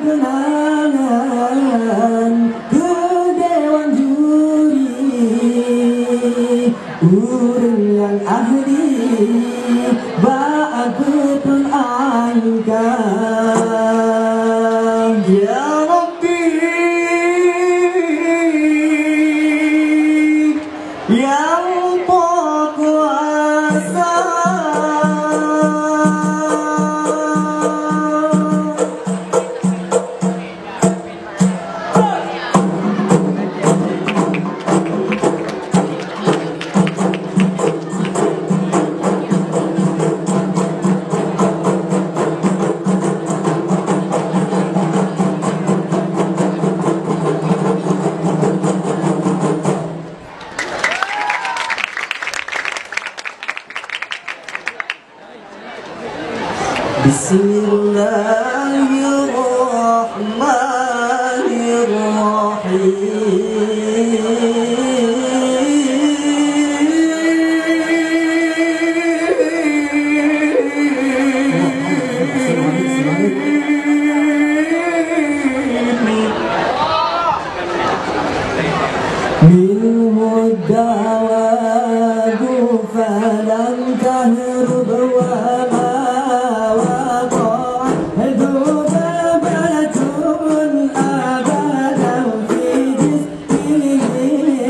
kenangan ke dewan juri, urang yang ahli ba'at betul angkat. Ya Rabbi, yang Maha Kuasa, منه الدواب فلم تهرب وما وقع ذبابة أبدا في جسمه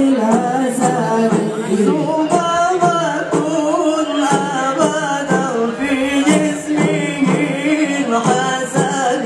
الأسد، ذبابة أبدا في جسمه الحسد.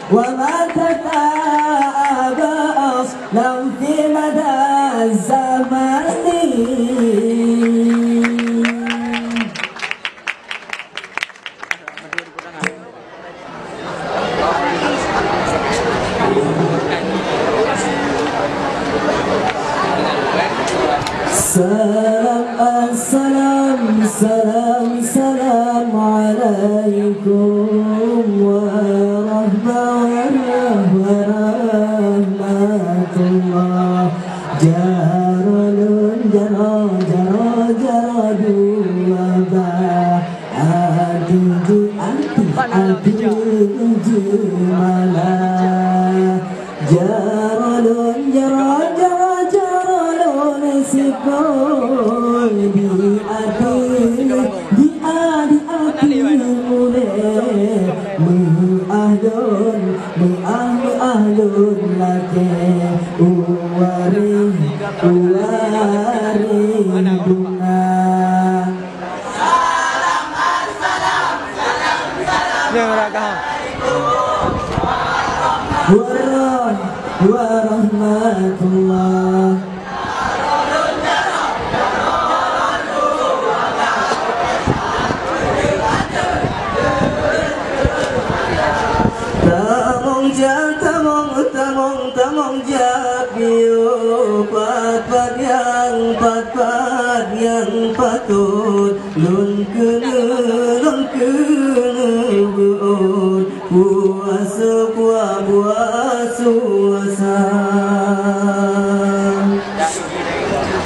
وما تتعب أصلا في مدى الزمان. Salam, salam, salam alaikum warahmatullah. Jaralun jara dua bah adi jumala. Jaralun jaralun sipoi di adi mulai mu'ahdun laki uwari bunga. Warahmatullah. Tamong jabiu pat yang patut lun kene buut puasa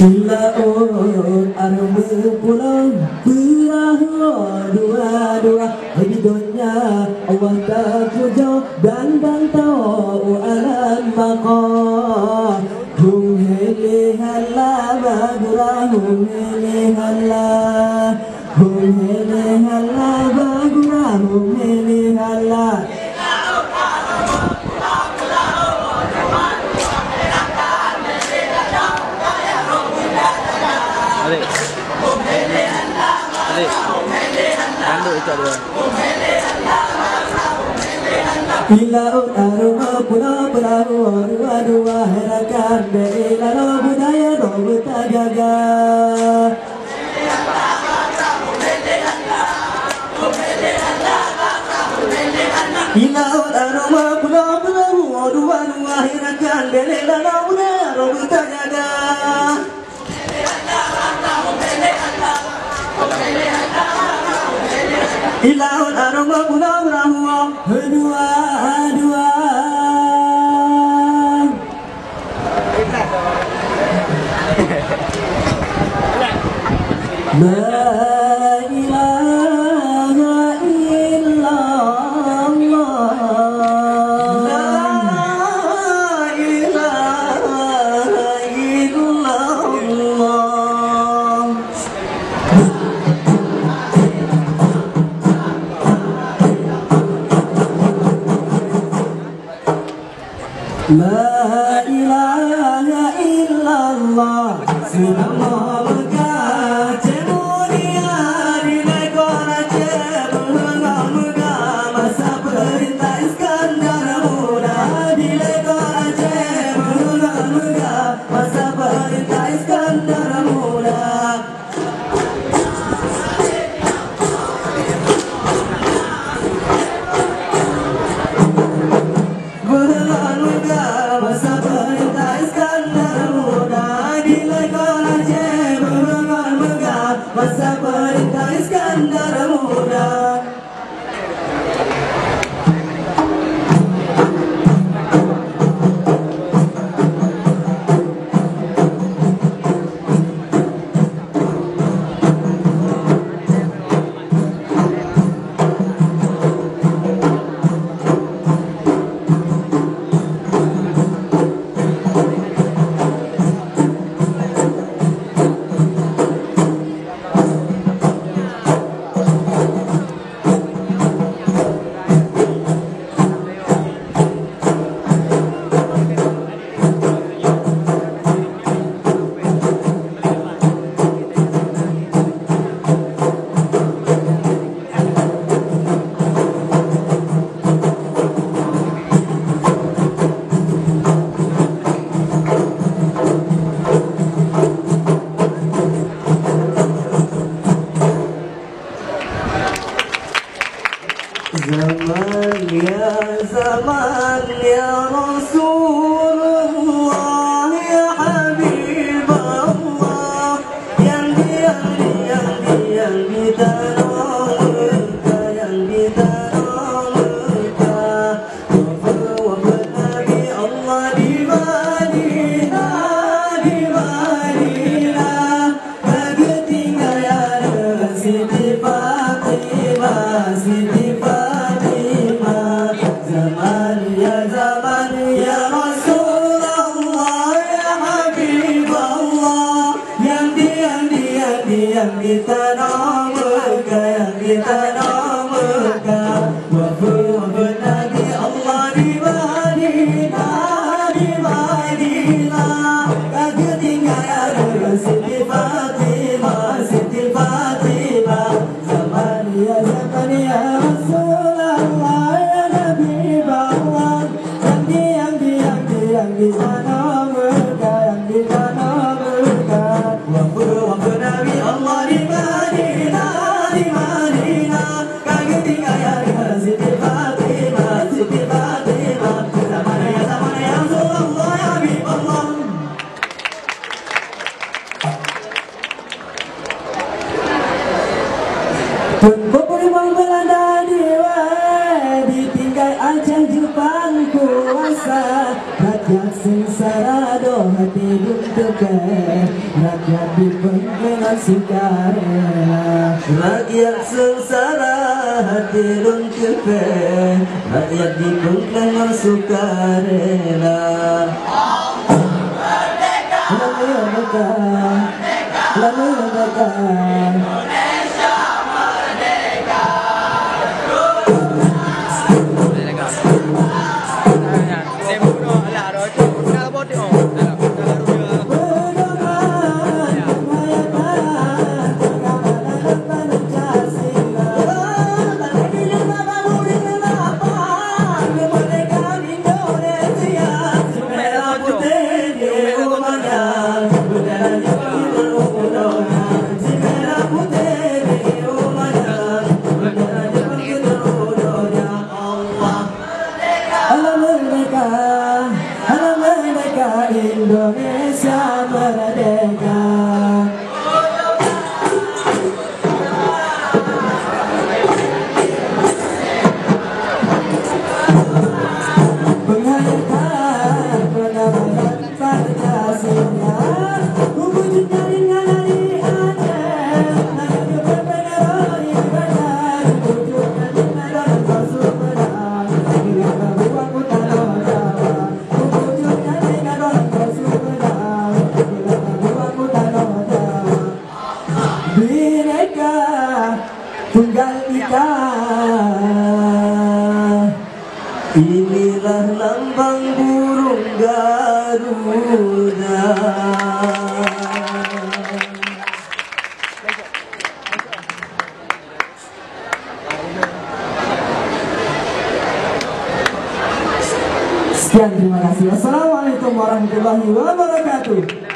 Ilaun arbe pulang berah dua hidupnya Allah tak puja dan bantau alam maqam. Hum hele hala bagurah hum hele hala bagurah hum hele hala. Adik, kandung itu ada. Ilaut aroma pulau perahu dua herakan Bila lo budaya lo bertajaga Ilaut aroma pulau perahu dua herakan Bila lo budaya lo bertajaga Ilaut aroma pulau perahu dua La ilaha illallah La ilaha illallah La ilaha illallah Subhanallah masa perintah Iskandar Muda Zaman ya Rasulullah ya Habib Allah yang kita yang kita wafat Nabi Allah di Madinah bagi tinggal ya Siti Fatimah Zaman ya Rasulullah ya Habib Allah yang kita namakan wafat Nabi Allah di Madinah kagak tinggal Siti Fatimah zaman ya Rasulullah ya Habib Allah yang kita namakan wafat Nabi Allah di Madinah kagak tinggal Siti Fatimah zaman ya Rasulullah ya Habib Allah Pembunuhan Belanda ditinggal Aceh Jepang kuasa rakyat sengsara doh hati duntukan rakyat dipenggelan sukarela rakyat sengsara hati duntukan rakyat dipenggelan sukarela Merdeka merdeka, merdeka Indonesia merdeka. Penghayatan penambahan Pancasila, wujudnya dengan hari Aceh, nada berbendera ibadah, wujudnya dengan dalam bersumberang, dengan ruang utara Jawa, wujudnya dengan dalam bersumberang, dengan ruang utara Jawa. Bhinneka Tunggal Ika, inilah lambang burung Garuda. Sekian, terima kasih. Assalamualaikum warahmatullahi wabarakatuh.